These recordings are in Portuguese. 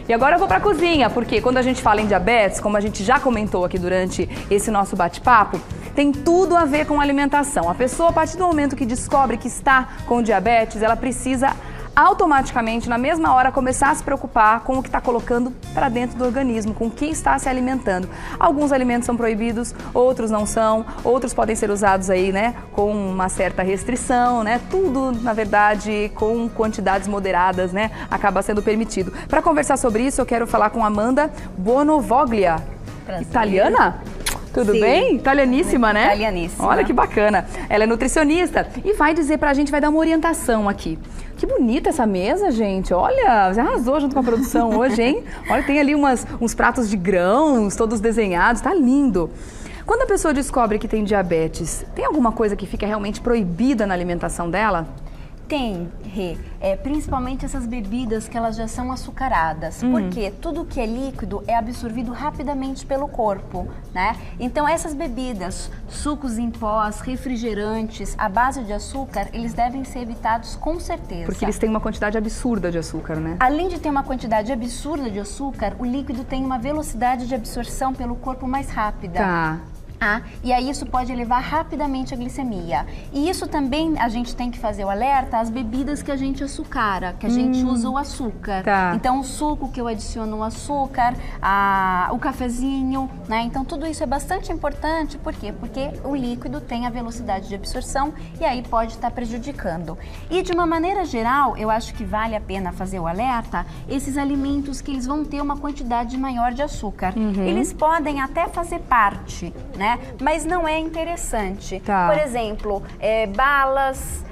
E agora eu vou para a cozinha, porque quando a gente fala em diabetes, como a gente já comentou aqui durante esse nosso bate-papo, tem tudo a ver com alimentação. A pessoa, a partir do momento que descobre que está com diabetes, ela precisa automaticamente, na mesma hora, começar a se preocupar com o que está colocando para dentro do organismo, com o que está se alimentando. Alguns alimentos são proibidos, outros não são, outros podem ser usados aí, né, com uma certa restrição, né, tudo, na verdade, com quantidades moderadas, né, acaba sendo permitido. Para conversar sobre isso, eu quero falar com Amanda Bonovoglia, italiana? Tudo bem? Italianíssima, né? Italianíssima. Olha que bacana. Ela é nutricionista e vai dizer pra gente, vai dar uma orientação aqui. Que bonita essa mesa, gente. Olha, você arrasou junto com a produção hoje, hein? Olha, tem ali uns pratos de grãos, todos desenhados, tá lindo. Quando a pessoa descobre que tem diabetes, tem alguma coisa que fica realmente proibida na alimentação dela? Tem, Rê. Principalmente essas bebidas que elas já são açucaradas. Porque tudo que é líquido é absorvido rapidamente pelo corpo, né? Então essas bebidas, sucos em pós, refrigerantes, à base de açúcar, eles devem ser evitados com certeza. Porque eles têm uma quantidade absurda de açúcar, né? Além de ter uma quantidade absurda de açúcar, o líquido tem uma velocidade de absorção pelo corpo mais rápida. Tá. E aí isso pode elevar rapidamente a glicemia. E isso também a gente tem que fazer o alerta às bebidas que a gente açucara, que a gente usa o açúcar. Tá. Então o suco que eu adiciono o açúcar, o cafezinho, né? Então tudo isso é bastante importante, por quê? Porque o líquido tem a velocidade de absorção e aí pode estar prejudicando. E de uma maneira geral, eu acho que vale a pena fazer o alerta, esses alimentos que eles vão ter uma quantidade maior de açúcar. Eles podem até fazer parte, né? Mas não é interessante. Tá. Por exemplo, balas,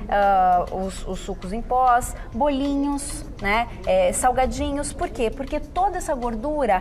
os sucos em pós, bolinhos, né? Salgadinhos. Por quê? Porque toda essa gordura,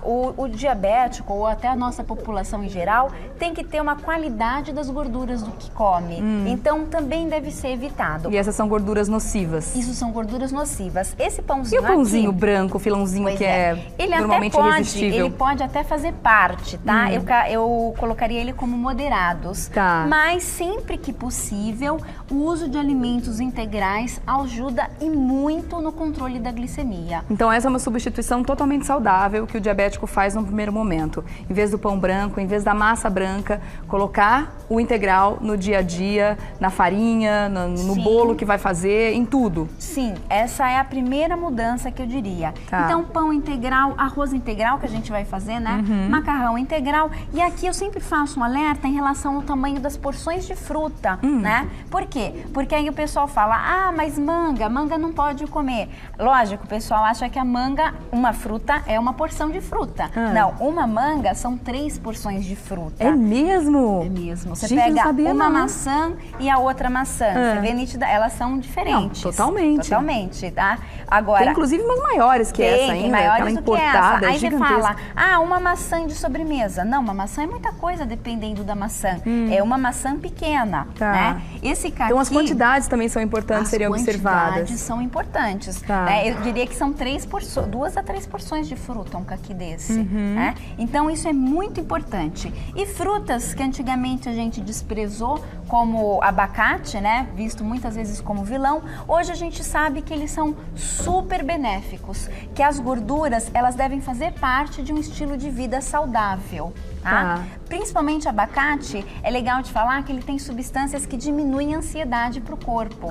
o diabético ou até a nossa população em geral, tem que ter uma qualidade das gorduras do que come. Então também deve ser evitado. E essas são gorduras nocivas? Isso são gorduras nocivas. Esse pãozinho aqui... E o pãozinho branco, o filãozinho que ele normalmente até pode, irresistível? Ele pode até fazer parte, tá? Eu colocaria ele como moderados. Tá. Mas sempre que possível, o uso de alimentos integrais ajuda e muito no controle da glicemia. Então essa é uma substituição totalmente saudável que o diabético faz no primeiro momento. Em vez do pão branco, em vez da massa branca, colocar o integral no dia a dia, na farinha, no bolo que vai fazer, em tudo. Sim, essa é a primeira mudança que eu diria. Tá. Então pão integral, arroz integral que a gente vai fazer, né? Macarrão integral. E aqui eu sempre faço um alerta em relação ao tamanho das porções de fruta, né? Por quê? Porque aí o pessoal fala, mas manga não pode comer. Lógico, o pessoal acha que a manga, uma fruta, é uma porção de fruta. Não, uma manga são 3 porções de fruta. É mesmo? É mesmo. Você Gente, pega sabia uma não. maçã e a outra maçã. Você vê nítida, elas são diferentes. Não, totalmente. Totalmente, tá? Agora, tem inclusive umas maiores que essa ainda, maiores aquela do importada, que essa. Aí você gigantesca. fala, uma maçã de sobremesa. Não, uma maçã é muita coisa dependendo da maçã. É uma maçã pequena, Tá. né? Esse caqui... Então as quantidades também são importantes, seriam observadas. As quantidades são importantes. Tá. Né? Eu diria que são 2 a 3 porções de fruta, um caqui desse. Né? Então isso é muito importante. E frutas que antigamente a gente desprezou, como abacate, né? Visto muitas vezes como vilão, hoje a gente sabe que eles são super benéficos, que as gorduras, elas devem fazer parte de um estilo de vida saudável. Tá? Principalmente abacate, é legal de falar que ele tem substâncias que diminuem a ansiedade para o corpo.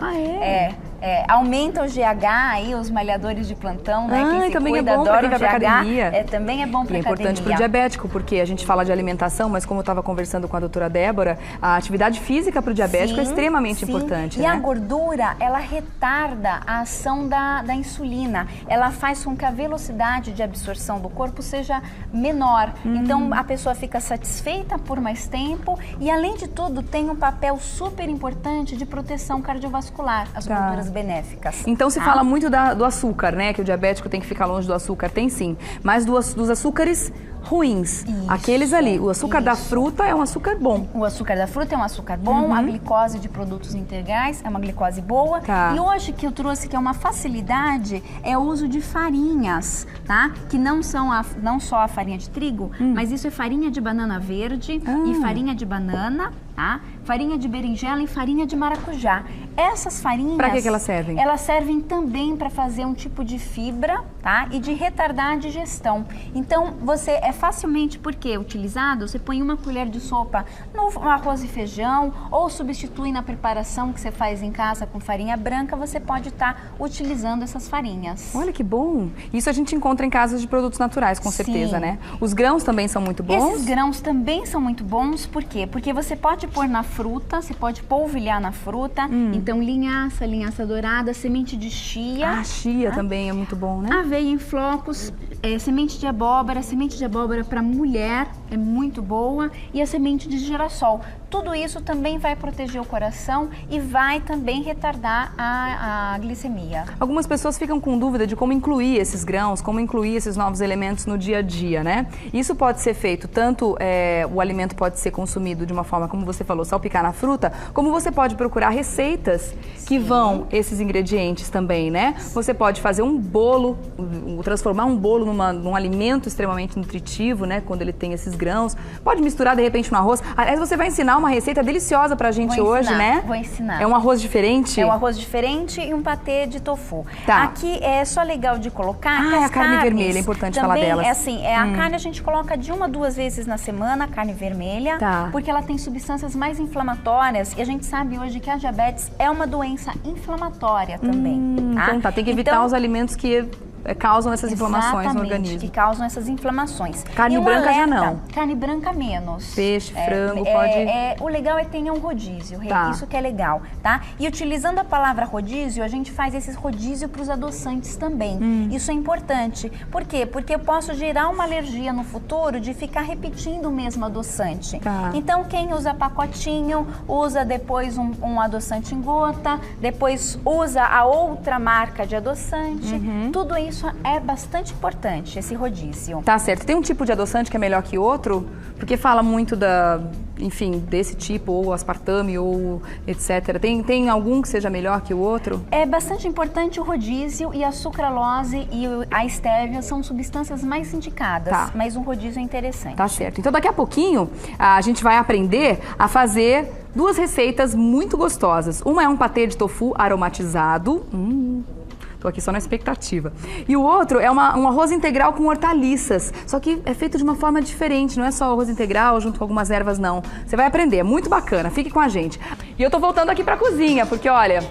Aumenta o GH aí, os malhadores de plantão, né? Quem se também cuida, é bom adora pra o quem vai pra GH, academia. também é bom para E é importante para o diabético, porque a gente fala de alimentação, mas como eu estava conversando com a doutora Débora, a atividade física para o diabético é extremamente importante. E a gordura, ela retarda a ação da insulina. Ela faz com que a velocidade de absorção do corpo seja menor. Então a pessoa fica satisfeita por mais tempo e, além de tudo, tem um papel super importante de proteção cardiovascular, as gorduras benéficas. Então se fala muito do açúcar, né? Que o diabético tem que ficar longe do açúcar, tem sim. Mas dos açúcares ruins, aqueles ali. O açúcar da fruta é um açúcar bom. O açúcar da fruta é um açúcar bom, a glicose de produtos integrais é uma glicose boa. E hoje que eu trouxe, que é uma facilidade, é o uso de farinhas, tá? Que não só a farinha de trigo, mas isso é farinha de banana verde e farinha de banana, tá? farinha de berinjela e farinha de maracujá. Essas farinhas... Para que elas servem? Elas servem também para fazer um tipo de fibra, tá? E de retardar a digestão. Então, é facilmente, porque utilizado, você põe uma colher de sopa no arroz e feijão, ou substitui na preparação que você faz em casa com farinha branca, você pode estar utilizando essas farinhas. Olha que bom! Isso a gente encontra em casas de produtos naturais, com certeza, né? Os grãos também são muito bons? Esses grãos também são muito bons, por quê? Porque você pode pôr na fruta, você pode polvilhar na fruta, então linhaça dourada, semente de chia. Ah, chia também é muito bom, né? Aveia em flocos, semente de abóbora para mulher é muito boa, e a semente de girassol. Tudo isso também vai proteger o coração e vai também retardar a glicemia. Algumas pessoas ficam com dúvida de como incluir esses grãos, como incluir esses novos elementos no dia a dia, né? Isso pode ser feito, tanto o alimento pode ser consumido de uma forma, como você falou, salpicar na fruta, como você pode procurar receitas que vão esses ingredientes também, né? Você pode fazer um bolo, transformar um bolo num alimento extremamente nutritivo, né? Quando ele tem esses grãos. Pode misturar, de repente, no arroz. Aliás, você vai ensinar uma receita deliciosa pra gente hoje, né? Vou ensinar. É um arroz diferente? É um arroz diferente e um patê de tofu. Tá. Aqui é só legal de colocar que a carne vermelha, é importante falar delas. É assim, a carne a gente coloca de 1 a 2 vezes na semana, a carne vermelha, porque ela tem substâncias mais inflamatórias, e a gente sabe hoje que a diabetes é uma doença inflamatória também. Então tá, tem que evitar os alimentos que causam essas inflamações no organismo. Que causam essas inflamações. Carne branca já não. Carne branca menos. Peixe, frango, pode... O legal é que tenha um rodízio, isso que é legal, tá? E utilizando a palavra rodízio, a gente faz esses rodízio para os adoçantes também. Isso é importante. Por quê? Porque eu posso gerar uma alergia no futuro de ficar repetindo o mesmo adoçante. Então, quem usa pacotinho, usa depois um adoçante em gota, depois usa a outra marca de adoçante. Tudo isso é bastante importante, esse rodízio. Tá certo. Tem um tipo de adoçante que é melhor que outro? Porque fala muito enfim, desse tipo, ou aspartame, ou etc. Tem algum que seja melhor que o outro? É bastante importante o rodízio, e a sucralose e a estévia são substâncias mais indicadas, mas um rodízio é interessante. Tá certo. Então daqui a pouquinho a gente vai aprender a fazer 2 receitas muito gostosas. Uma é um patê de tofu aromatizado. Tô aqui só na expectativa. E o outro é um arroz integral com hortaliças, só que é feito de uma forma diferente, não é só arroz integral junto com algumas ervas, não. Você vai aprender, é muito bacana, fique com a gente. E eu tô voltando aqui pra cozinha, porque olha...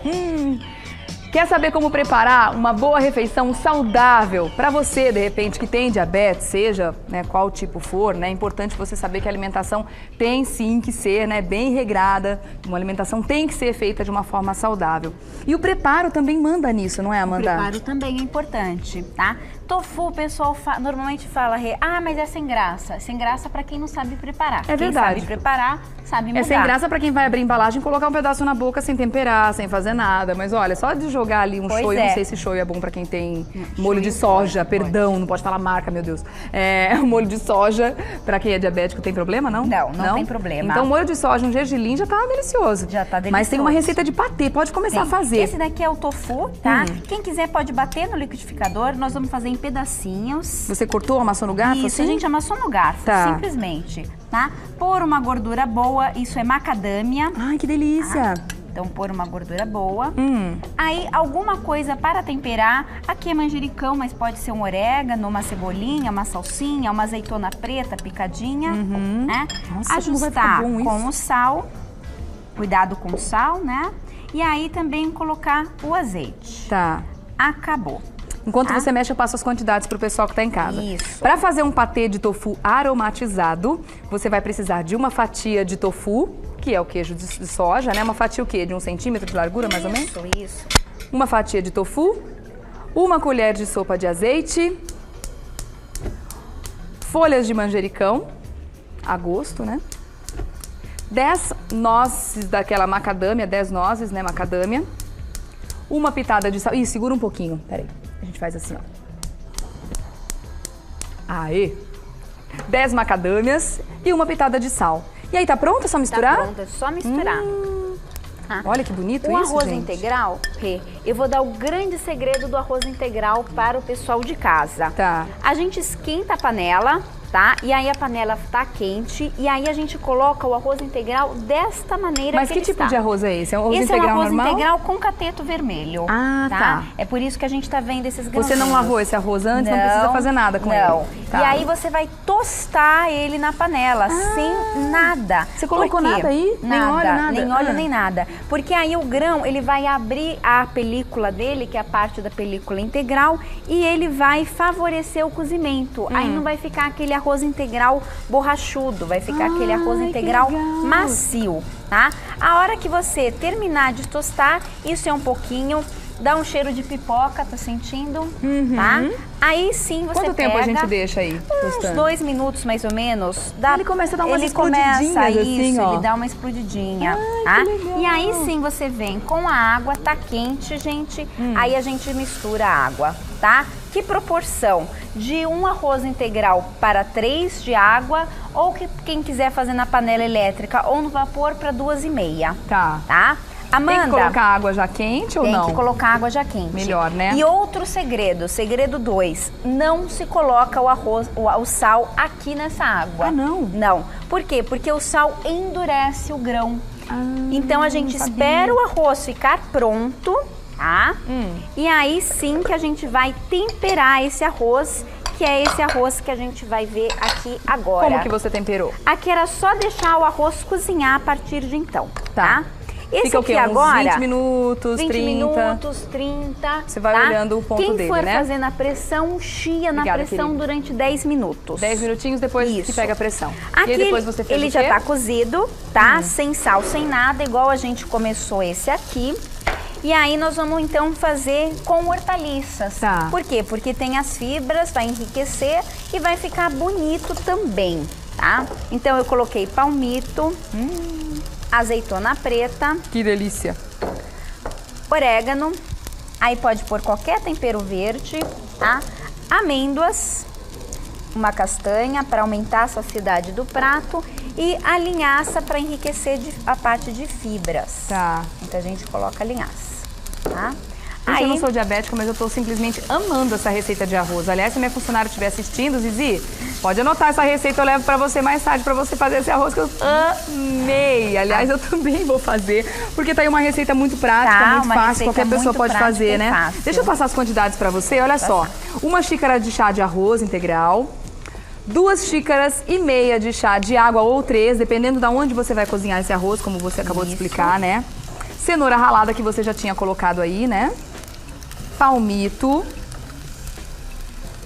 Quer saber como preparar uma boa refeição saudável para você, de repente, que tem diabetes, seja qual tipo for, né? É importante você saber que a alimentação tem sim que ser bem regrada, uma alimentação tem que ser feita de uma forma saudável. E o preparo também manda nisso, não é, Amanda? O preparo também é importante, tá? Tofu, o pessoal normalmente fala, mas é sem graça. Sem graça para quem não sabe preparar. É verdade. Quem sabe preparar, sabe mudar. É sem graça para quem vai abrir a embalagem e colocar um pedaço na boca sem temperar, sem fazer nada. Mas olha, só de jogar ali um shoyu, não sei se shoyu é bom para quem tem molho de soja, perdão, não pode falar marca, meu Deus. O molho de soja, para quem é diabético, tem problema, não? Não tem problema. Então, molho de soja, um gergelim já tá delicioso. Já tá delicioso. Mas tem uma receita de patê, pode começar a fazer. Esse daqui é o tofu, tá? Quem quiser pode bater no liquidificador, nós vamos fazer em pedacinhos. Você cortou, amassou no garfo? Isso, a gente amassou no garfo, simplesmente, tá? Pôr uma gordura boa, isso é macadâmia. Ai, que delícia! Então, pôr uma gordura boa. Aí, alguma coisa para temperar. Aqui é manjericão, mas pode ser um orégano, uma cebolinha, uma salsinha, uma azeitona preta picadinha, né? Nossa, ajustar com o sal. Cuidado com o sal, né? E aí, também colocar o azeite. Acabou. Enquanto você mexe, eu passo as quantidades para o pessoal que está em casa. Isso. Para fazer um patê de tofu aromatizado, você vai precisar de uma fatia de tofu, que é o queijo de soja, né? Uma fatia o quê? De 1 centímetro de largura, mais ou menos? Isso. Uma fatia de tofu, uma colher de sopa de azeite, folhas de manjericão, a gosto, né? 10 nozes daquela macadâmia, 10 nozes, né, macadâmia. Uma pitada de sal. Ih, segura um pouquinho, peraí. A gente faz assim, ó. Aê! 10 macadâmias e uma pitada de sal. E aí, tá pronto? É só misturar? Tá pronto, é só misturar. Olha que bonito o isso, arroz gente. integral, eu vou dar o grande segredo do arroz integral para o pessoal de casa. Tá. A gente esquenta a panela, tá? E aí a panela tá quente e aí a gente coloca o arroz integral desta maneira. Mas que tipo de arroz é esse? É um arroz integral normal? Esse é um arroz integral com cateto vermelho. Ah, tá. É por isso que a gente tá vendo esses grãos. Você não lavou esse arroz antes? Não precisa fazer nada com ele? Não. Tá. E aí você vai tostar ele na panela, sem nada. Você colocou nada aí? Nada, nem óleo, nada? Nem óleo, nem nada. Porque aí o grão, ele vai abrir a película dele, que é a parte da película integral, e ele vai favorecer o cozimento. Aí não vai ficar aquele arroz integral borrachudo, vai ficar aquele arroz integral macio, tá? A hora que você terminar de tostar, isso é um pouquinho, dá um cheiro de pipoca, tá sentindo? Tá? Aí sim você Quanto tempo a gente deixa aí? Uns 2 minutos mais ou menos. Ele começa a dar umas explodidinhas assim, ó. Ele dá uma explodidinha, tá? E aí sim você vem com a água, tá quente, gente. Aí a gente mistura a água, tá? Que proporção? De um arroz integral para 3 de água, ou que quem quiser fazer na panela elétrica ou no vapor para 2,5. Tá? Amanda, tem que colocar água já quente ou não? Tem que colocar água já quente. Melhor, né? E outro segredo, segredo 2, não se coloca o sal aqui nessa água. Ah, não? Não. Por quê? Porque o sal endurece o grão. Então a gente espera o arroz ficar pronto, tá? E aí sim que a gente vai temperar esse arroz, que é esse arroz que a gente vai ver aqui agora. Como que você temperou? Aqui era só deixar o arroz cozinhar a partir de então, tá? Esse fica aqui o quê? agora, uns 20 minutos, 20 30? minutos, 30. Você vai olhando o ponto dele, né? Quem for fazer na pressão, chia na pressão durante 10 minutos. 10 minutinhos depois que pega a pressão. Aqui e aí depois você fez ele já tá cozido, tá? Sem sal, sem nada, igual a gente começou esse aqui. E aí nós vamos então fazer com hortaliças. Tá. Por quê? Porque tem as fibras, vai enriquecer e vai ficar bonito também, tá? Então eu coloquei palmito, azeitona preta. Que delícia. Orégano. Aí pode pôr qualquer tempero verde, tá? Amêndoas. Uma castanha para aumentar a saciedade do prato. E a linhaça para enriquecer a parte de fibras. Tá. Então a gente coloca a linhaça, tá? Gente, eu não sou diabética, mas eu tô simplesmente amando essa receita de arroz. Aliás, se minha funcionária estiver assistindo, Zizi, pode anotar essa receita, eu levo pra você mais tarde pra você fazer esse arroz que eu amei. Aliás, eu também vou fazer, porque tá aí uma receita muito prática, muito fácil, qualquer pessoa pode fazer, né? Fácil. Deixa eu passar as quantidades pra você, olha só. 1 xícara de chá de arroz integral, 2 xícaras e meia de chá de água ou 3, dependendo de onde você vai cozinhar esse arroz, como você acabou de explicar, né? Cenoura ralada que você já tinha colocado aí, né? Palmito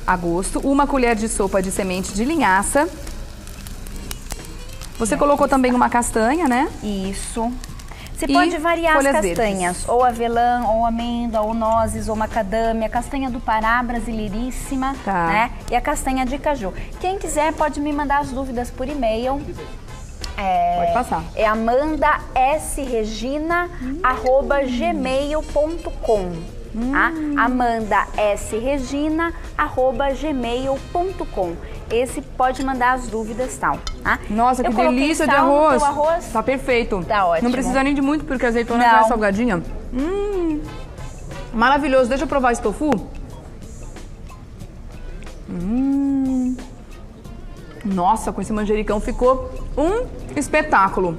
a gosto, 1 colher de sopa de semente de linhaça. Você colocou também uma castanha, né? Isso. Você pode variar as castanhas, ou avelã, ou amêndoa, ou nozes, ou macadâmia, castanha do Pará, brasileiríssima, né? E a castanha de caju. Quem quiser pode me mandar as dúvidas por e-mail. Pode passar. É amandasregina@gmail.com. Tá? amandasregina@gmail.com. Esse pode mandar as dúvidas tal, tá? Nossa, que delícia de arroz. Tá perfeito. Tá ótimo. Não precisa nem de muito, porque a azeitona já é salgadinha. Maravilhoso. Deixa eu provar esse tofu. Nossa, com esse manjericão ficou um espetáculo.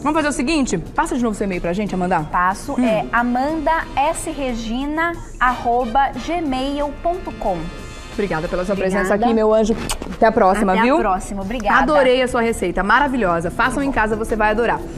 Vamos fazer o seguinte? Passa de novo seu e-mail pra gente, Amanda. Passo. É amandasregina@gmail.com. Obrigada pela sua presença aqui, meu anjo. Até a próxima, viu? Até a próxima. Obrigada. Adorei a sua receita, maravilhosa. Façam em casa, você vai adorar.